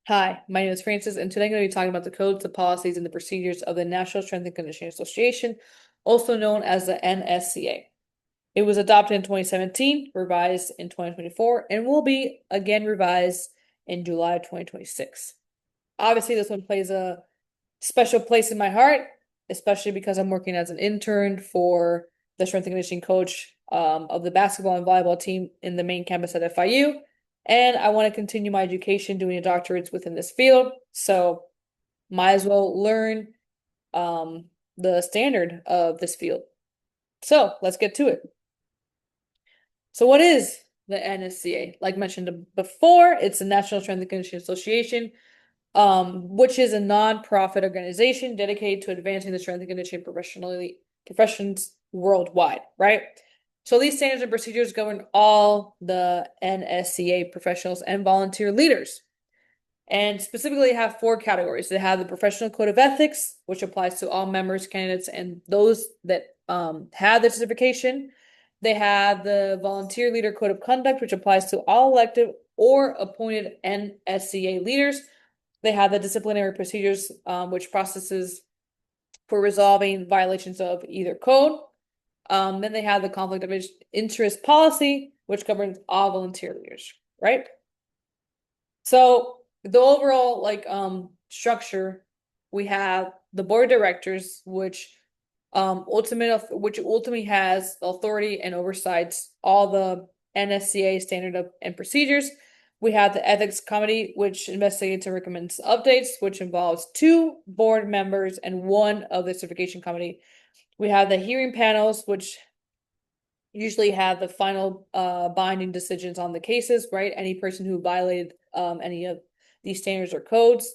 Hi, my name is Francis, and today I'm going to be talking about the codes, the policies, and the procedures of the National Strength and Conditioning Association, also known as the NSCA. It was adopted in 2017, revised in 2024, and will be again revised in July of 2026. Obviously, this one plays a special place in my heart, especially because I'm working as an intern for the strength and conditioning coach of the basketball and volleyball team in the main campus at FIU. And I want to continue my education doing a doctorate within this field. So might as well learn um, the standard of this field. So let's get to it. So what is the NSCA? Like mentioned before, it's the National Strength and Conditioning Association, which is a non-profit organization dedicated to advancing the strength and conditioning professions worldwide, right? So these standards and procedures govern all the NSCA professionals and volunteer leaders, and specifically have four categories. They have the Professional Code of Ethics, which applies to all members, candidates, and those that have the certification. They have the Volunteer Leader Code of Conduct, which applies to all elected or appointed NSCA leaders. They have the disciplinary procedures, which processes for resolving violations of either code. Then they have the conflict of interest policy, which governs all volunteer leaders, right? So the overall structure, we have the board of directors, which ultimately has authority and oversights all the NSCA standard and procedures. We have the ethics committee, which investigates and recommends updates, which involves two board members and one of the certification committee. We have the hearing panels, which usually have the final binding decisions on the cases, right? Any person who violated any of these standards or codes.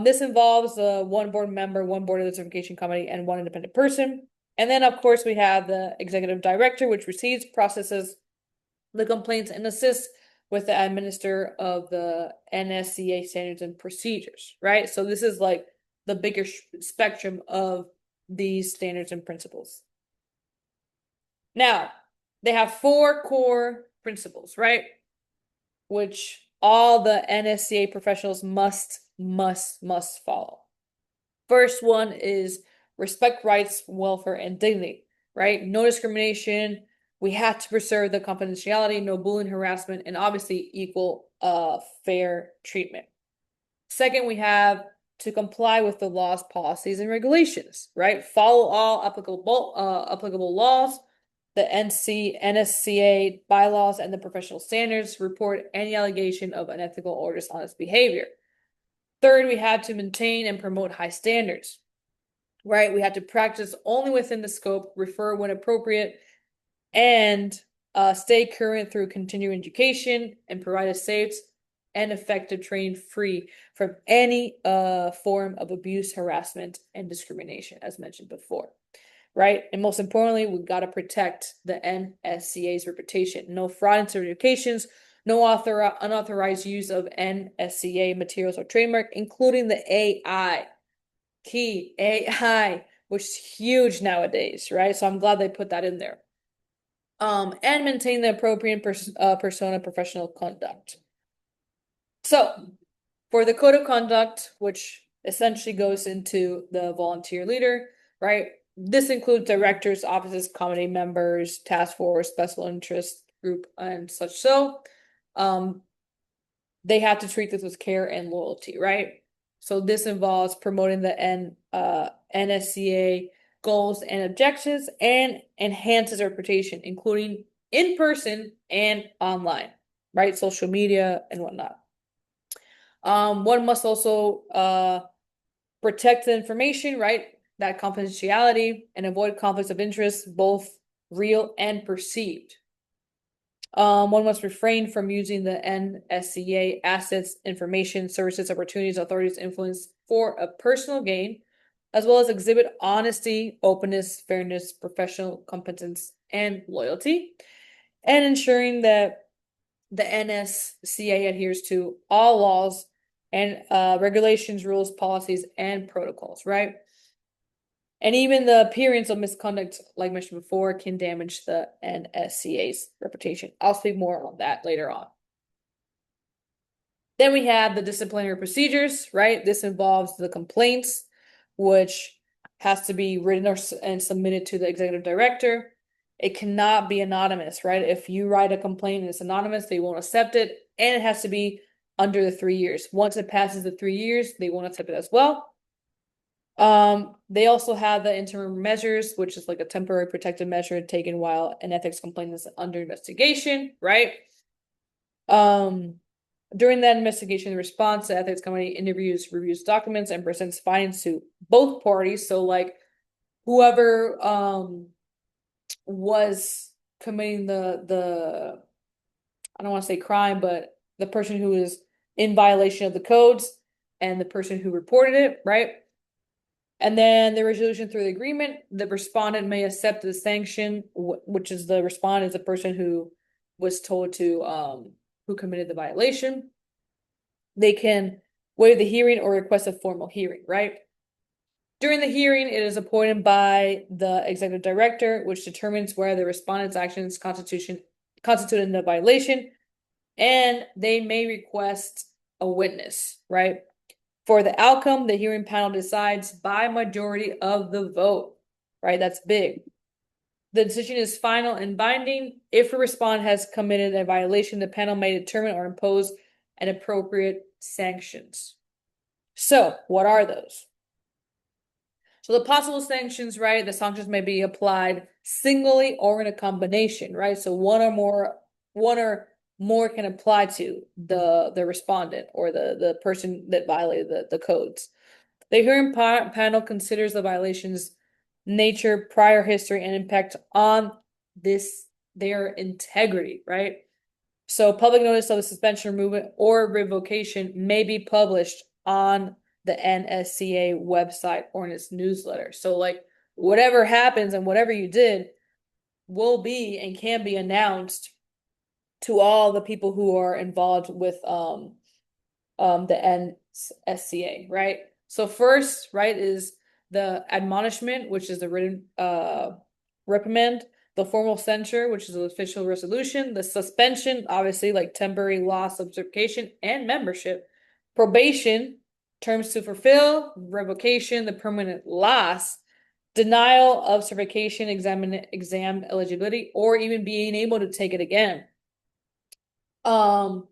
This involves one board member, one board of the certification committee, and one independent person. And then, of course, we have the executive director, which receives, processes the complaints, and assists with the administer of the NSCA standards and procedures, right? So this is like the bigger spectrum of these standards and principles. Now, they have four core principles, right? Which all the NSCA professionals must follow. First one is respect rights, welfare, and dignity, right? No discrimination. We have to preserve the confidentiality, no bullying, harassment, and obviously equal fair treatment. Second, we have to comply with the laws, policies, and regulations, right? Follow all applicable laws, the NSCA bylaws, and the professional standards. Report any allegation of unethical or dishonest behavior. Third, we have to maintain and promote high standards, right? We have to practice only within the scope, refer when appropriate, and stay current through continuing education and provide a safe and effective training free from any form of abuse, harassment, and discrimination, as mentioned before, right? And most importantly, we've got to protect the NSCA's reputation. No fraud in certifications, no unauthorized use of NSCA materials or trademark, including the AI. Key AI, which is huge nowadays, right? So I'm glad they put that in there. And maintain the appropriate persona professional conduct. So, for the code of conduct, which essentially goes into the volunteer leader, right? This includes directors, offices, committee members, task force, special interest group, and such. So, they have to treat this with care and loyalty, right? So this involves promoting the NSCA goals and objectives and enhances reputation, including in person and online, right? Social media and whatnot. One must also protect the information, right? That confidentiality and avoid conflicts of interest, both real and perceived. One must refrain from using the NSCA assets, information, services, opportunities, authorities, influence for a personal gain, as well as exhibit honesty, openness, fairness, professional competence, and loyalty, and ensuring that the NSCA adheres to all laws and regulations, rules, policies, and protocols, right? And even the appearance of misconduct, like mentioned before, can damage the NSCA's reputation. I'll speak more on that later on. Then we have the disciplinary procedures, right? This involves the complaints, which has to be written and submitted to the executive director. It cannot be anonymous, right? If you write a complaint and it's anonymous, they won't accept it, and it has to be under the 3 years. Once it passes the 3 years, they won't accept it as well. They also have the interim measures, which is like a temporary protective measure taken while an ethics complaint is under investigation, right? During that investigation, the response, the ethics committee interviews, reviews documents, and presents findings to both parties. So like whoever was committing the I don't want to say crime, but the person who is in violation of the codes and the person who reported it, right? And then the resolution through the agreement, the respondent may accept the sanction, which is the respondent is the person who was told to who committed the violation. They can waive the hearing or request a formal hearing, right? During the hearing, it is appointed by the executive director, which determines whether the respondent's actions constituted a violation, and they may request a witness, right? For the outcome, the hearing panel decides by majority of the vote, right? That's big. The decision is final and binding. If a respondent has committed a violation, the panel may determine or impose an appropriate sanctions. So, what are those? So the possible sanctions, right? The sanctions may be applied singly or in a combination, right? So one or more can apply to the respondent or the person that violated the codes. The hearing panel considers the violation's nature, prior history, and impact on their integrity, right? So public notice of the suspension, removal, or revocation may be published on the NSCA website or in its newsletter. So like whatever happens and whatever you did will be and can be announced to all the people who are involved with the NSCA, right? So first, right, is the admonishment, which is the written reprimand, the formal censure, which is an official resolution, the suspension, obviously like temporary loss of certification and membership, probation, terms to fulfill, revocation, the permanent loss, denial of certification, exam eligibility, or even being able to take it again. Then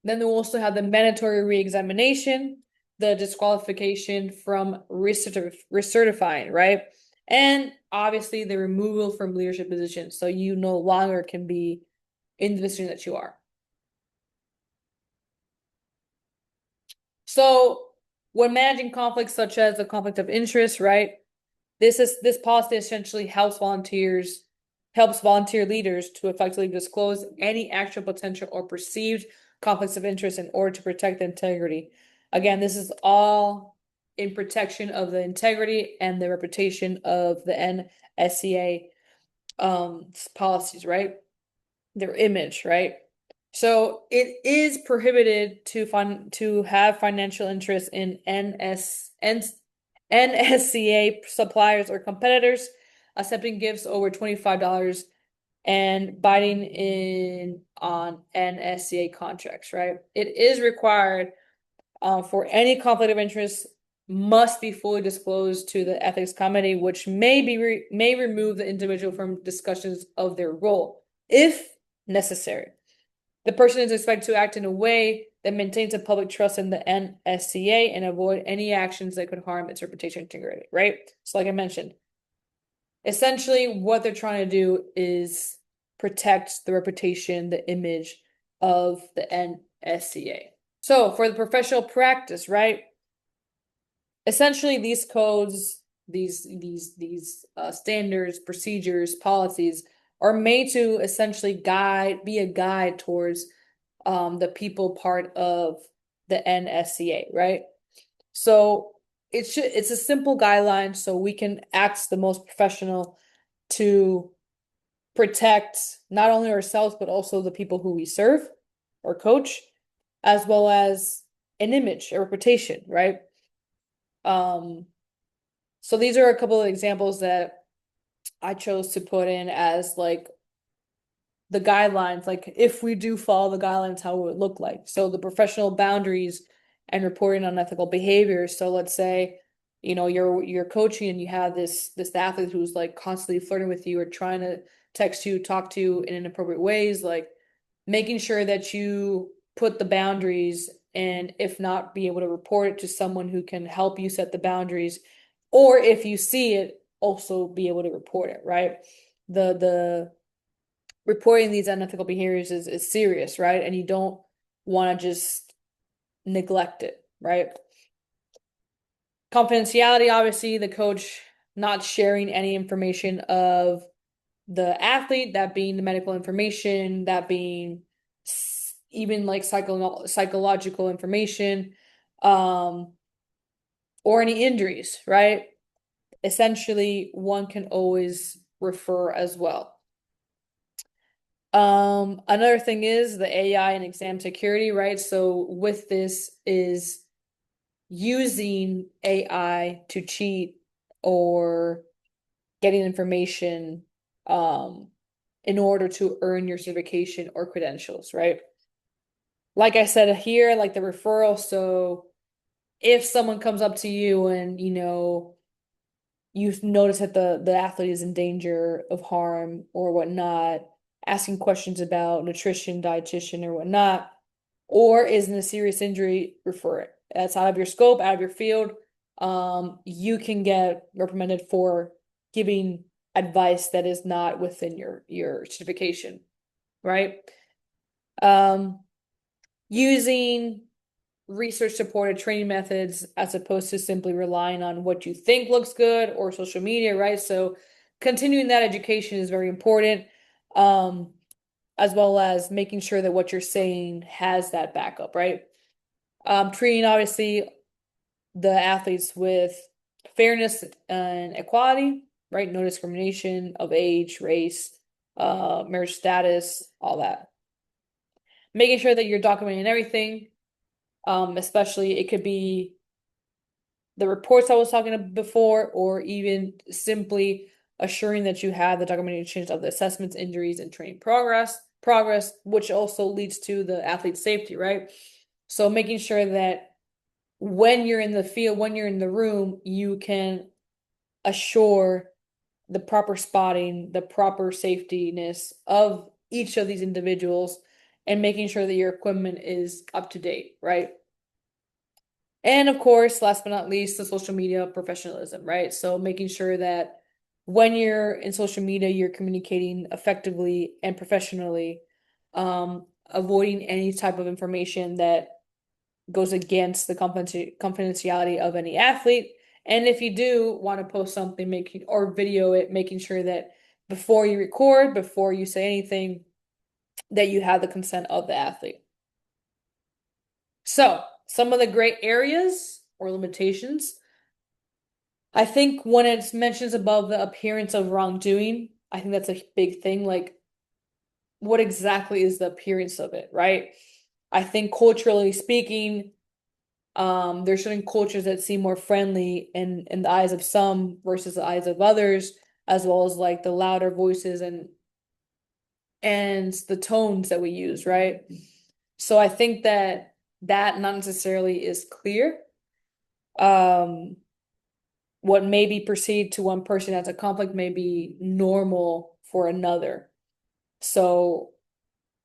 they will also have the mandatory reexamination, the disqualification from recertifying, right? And obviously the removal from leadership positions. So you no longer can be in the position that you are. So when managing conflicts such as the conflict of interest, right? This policy essentially helps volunteer leaders to effectively disclose any actual potential or perceived conflicts of interest in order to protect the integrity. Again, this is all in protection of the integrity and the reputation of the NSCA policies, right? Their image, right? So it is prohibited to have financial interest in NSCA suppliers or competitors, accepting gifts over $25 and bidding in on NSCA contracts, right? It is required for any conflict of interest must be fully disclosed to the ethics committee, which may remove the individual from discussions of their role if necessary. The person is expected to act in a way that maintains a public trust in the NSCA and avoid any actions that could harm its reputation and integrity, right? So like I mentioned, essentially what they're trying to do is protect the reputation, the image of the NSCA. So for the professional practice, right? Essentially these codes, these standards, procedures, policies are made to essentially be a guide towards the people part of the NSCA, right? So it's a simple guideline so we can act the most professional to protect not only ourselves but also the people who we serve or coach, as well as an image, a reputation, right? So these are a couple of examples that I chose to put in as like the guidelines, like if we do follow the guidelines, how it would look like. So the professional boundaries and reporting on ethical behavior. So let's say, you're coaching and you have this athlete who's like constantly flirting with you or trying to text you, talk to you in inappropriate ways, like making sure that you put the boundaries, and if not, be able to report it to someone who can help you set the boundaries, or if you see it, also be able to report it, right? The reporting these unethical behaviors is serious, right? And you don't want to just neglect it, right? Confidentiality, obviously, the coach not sharing any information of the athlete, that being the medical information, that being even like psychological information, or any injuries, right? Essentially, one can always refer as well. Another thing is the AI and exam security, right? So with this is using AI to cheat or getting information in order to earn your certification or credentials, right? Like I said here, like the referral, so if someone comes up to you and you notice that the athlete is in danger of harm or whatnot, asking questions about nutrition, dietitian, or whatnot, or is in a serious injury, refer it. That's out of your scope, out of your field. You can get reprimanded for giving advice that is not within your certification, right? Um, Using research supported training methods as opposed to simply relying on what you think looks good or social media, right? So continuing that education is very important, as well as making sure that what you're saying has that backup, right? Treating obviously the athletes with fairness and equality, right? No discrimination of age, race, marriage status, all that. Making sure that you're documenting everything, especially it could be the reports I was talking about before, or even simply assuring that you have the documentation of the assessments, injuries, and training progress, which also leads to the athlete safety, right? So making sure that when you're in the field, when you're in the room, you can assure the proper spotting, the proper safetyness of each of these individuals, and making sure that your equipment is up to date, right? And of course, last but not least, the social media professionalism, right? So making sure that when you're in social media, you're communicating effectively and professionally, avoiding any type of information that goes against the confidentiality of any athlete. And if you do want to post something, making or video it, making sure that before you record, before you say anything, that you have the consent of the athlete. So, some of the gray areas or limitations. I think when it mentions above the appearance of wrongdoing, I think that's a big thing. Like, what exactly is the appearance of it, right? I think culturally speaking, there's certain cultures that seem more friendly in the eyes of some versus the eyes of others, as well as like the louder voices and the tones that we use, right? So I think that not necessarily is clear. Um, what may be perceived to one person as a conflict may be normal for another. So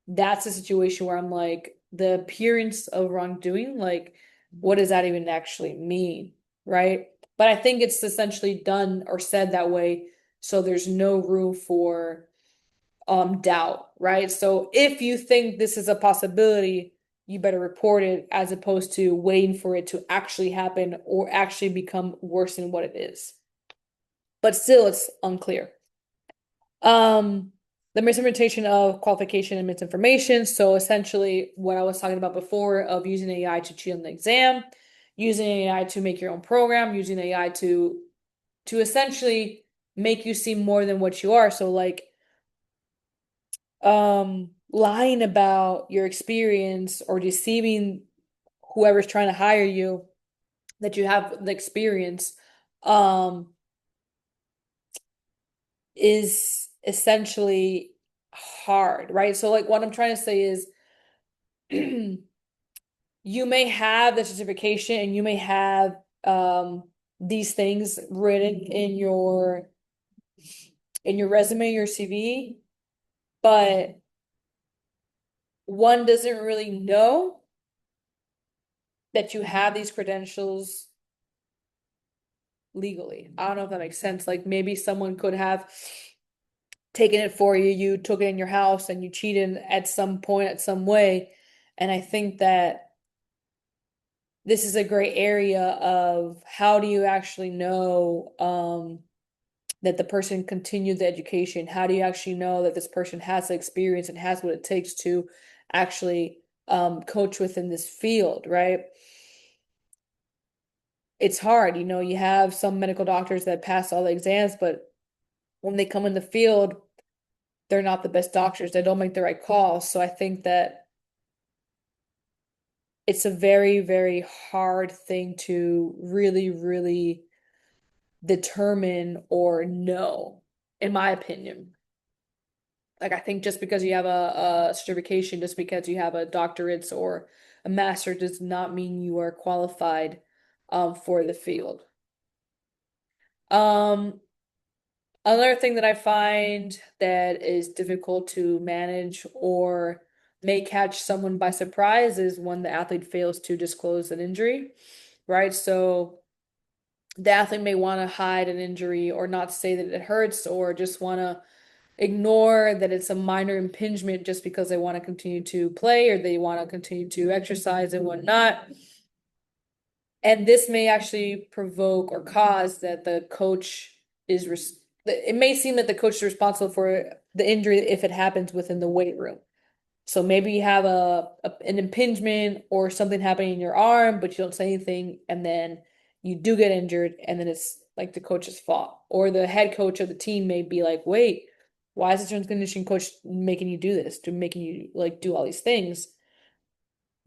that's a situation where I'm like, the appearance of wrongdoing, like, what does that even actually mean? Right? But I think it's essentially done or said that way, so there's no room for doubt, right? So if you think this is a possibility, you better report it as opposed to waiting for it to actually happen or actually become worse than what it is. But still, it's unclear. The misinterpretation of qualification and misinformation. So essentially what I was talking about before of using AI to cheat on the exam, using AI to make your own program, using AI to essentially make you seem more than what you are. So like lying about your experience or deceiving whoever's trying to hire you that you have the experience is essentially hard, right? So like what I'm trying to say is you may have the certification and you may have these things written in your resume, your CV, but one doesn't really know that you have these credentials legally. I don't know if that makes sense. Like maybe someone could have taken it for you, you took it in your house and you cheated at some point, at some way. And I think that this is a great area of how do you actually know that the person continued the education? How do you actually know that this person has the experience and has what it takes to actually coach within this field, right? It's hard, you have some medical doctors that pass all the exams, but when they come in the field, they're not the best doctors. They don't make the right calls. So I think that it's a very, very hard thing to really, really determine or know, in my opinion. Like I think just because you have a certification, just because you have a doctorate or a master does not mean you are qualified for the field. Um, Another thing that I find that is difficult to manage or may catch someone by surprise is when the athlete fails to disclose an injury, right? So the athlete may want to hide an injury or not say that it hurts or just want to ignore that it's a minor impingement just because they want to continue to play or they want to continue to exercise and whatnot. And this may actually provoke or cause that the coach is it may seem that the coach is responsible for the injury if it happens within the weight room. So maybe you have an impingement or something happening in your arm, but you don't say anything, and then you do get injured, and then it's like the coach's fault. Or the head coach of the team may be like, wait, why is the strength conditioning coach making you do this? To making you like do all these things?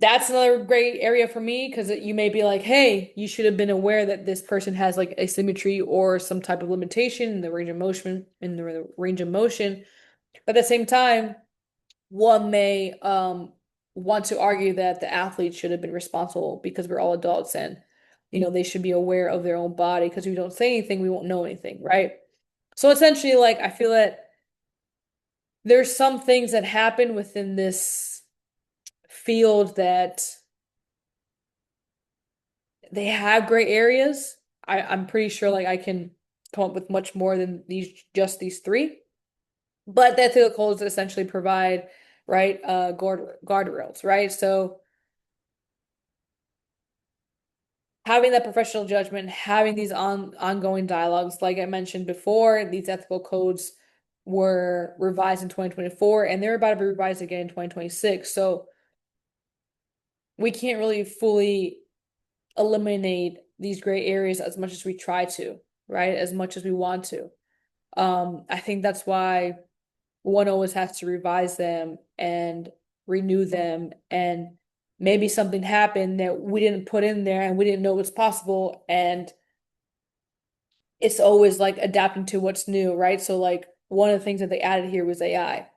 That's another great area for me because you may be like, hey, you should have been aware that this person has like asymmetry or some type of limitation in the range of motion But at the same time, one may want to argue that the athlete should have been responsible because we're all adults and they should be aware of their own body because if we don't say anything, we won't know anything, right? So essentially, like I feel that there's some things that happen within this field that they have gray areas. I'm pretty sure like I can come up with much more than these three. But the ethical codes essentially provide, right, guardrails, right? So having that professional judgment, having these ongoing dialogues, like I mentioned before, these ethical codes were revised in 2024 and they're about to be revised again in 2026. So we can't really fully eliminate these gray areas as much as we try to, right? As much as we want to. I think that's why one always has to revise them and renew them. And maybe something happened that we didn't put in there and we didn't know was possible. And it's always like adapting to what's new, right? So like one of the things that they added here was AI.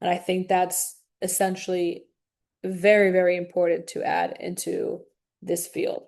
And I think that's essentially very, very important to add into this field.